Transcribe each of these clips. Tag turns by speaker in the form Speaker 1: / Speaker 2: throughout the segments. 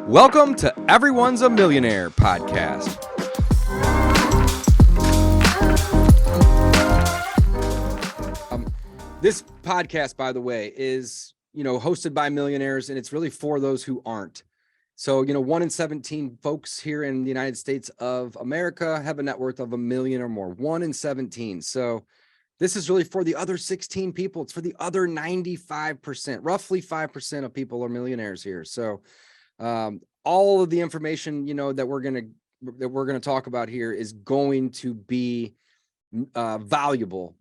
Speaker 1: Welcome to Everyone's a Millionaire podcast. This podcast, by the way, is, hosted by millionaires, and it's really for those who aren't. So, 1 in 17 folks here in the United States of America have a net worth of $1 million or more. 1 in 17. So this is really for the other 16 people. It's for the other 95%. Roughly 5% of people are millionaires here. So all of the information, that we're gonna talk about here is going to be valuable.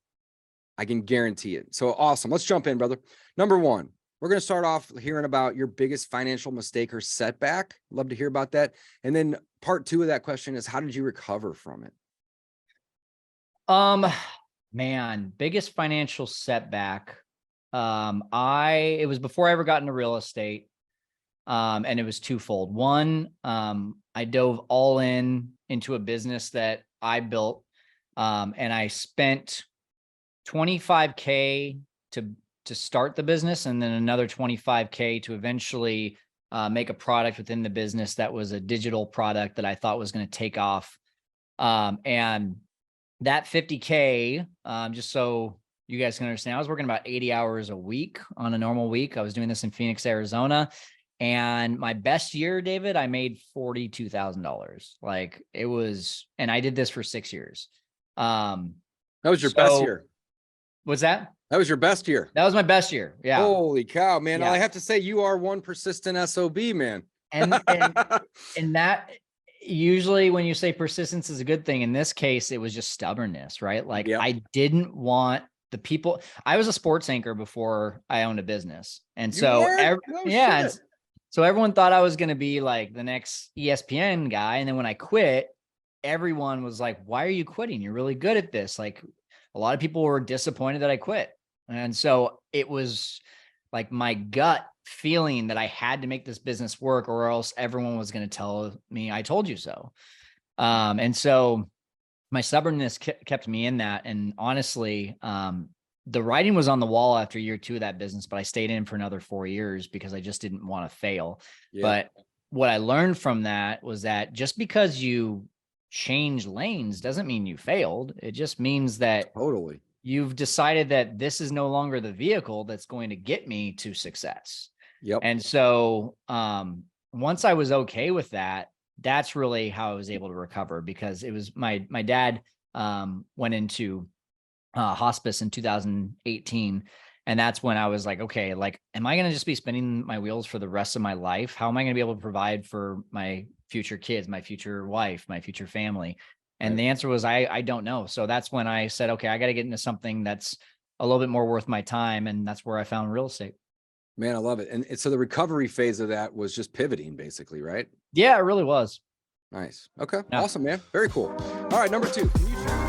Speaker 1: I can guarantee it. So awesome. Let's jump in, brother. Number one, we're going to start off hearing about your biggest financial mistake or setback. Love to hear about that. And then part two of that question is, how did you recover from it?
Speaker 2: Man, biggest financial setback. It was before I ever got into real estate. And it was twofold. One, I dove all into a business that I built. And I spent $25K to start the business, and then another $25K to eventually make a product within the business that was a digital product that I thought was going to take off. And that $50K, just so you guys can understand, I was working about 80 hours a week on a normal week. I was doing this in Phoenix, Arizona. And my best year, David, I made $42,000. Like it was, and I did this for 6 years.
Speaker 1: That was your best year.
Speaker 2: What's that?
Speaker 1: That was your best year.
Speaker 2: That was my best year. Yeah.
Speaker 1: Holy cow, man.
Speaker 2: Yeah.
Speaker 1: I have to say you are one persistent SOB, man.
Speaker 2: And that usually when you say persistence is a good thing, in this case, it was just stubbornness, right? Like yep. I didn't want the people. I was a sports anchor before I owned a business. And so, so everyone thought I was going to be like the next ESPN guy. And then when I quit, everyone was like, why are you quitting? You're really good at this. Like a lot of people were disappointed that I quit. And so it was like my gut feeling that I had to make this business work, or else everyone was going to tell me, I told you so. And so my stubbornness kept me in that. And honestly, the writing was on the wall after year 2 of that business, but I stayed in for another 4 years because I just didn't want to fail. Yeah. But what I learned from that was that just because you change lanes doesn't mean you failed. It just means that
Speaker 1: totally
Speaker 2: you've decided that this is no longer the vehicle that's going to get me to success.
Speaker 1: Yep.
Speaker 2: And so once I was okay with that, that's really how I was able to recover, because it was my dad went into hospice in 2018. And that's when I was like, okay, like, am I going to just be spinning my wheels for the rest of my life? How am I going to be able to provide for my future kids, my future wife, my future family? And the answer was, I don't know. So that's when I said, okay, I got to get into something that's a little bit more worth my time. And that's where I found real estate.
Speaker 1: Man, I love it. And so the recovery phase of that was just pivoting basically, right?
Speaker 2: Yeah, it really was.
Speaker 1: Nice. Okay. Yeah. Awesome, man. Very cool. All right. Number 2, can you share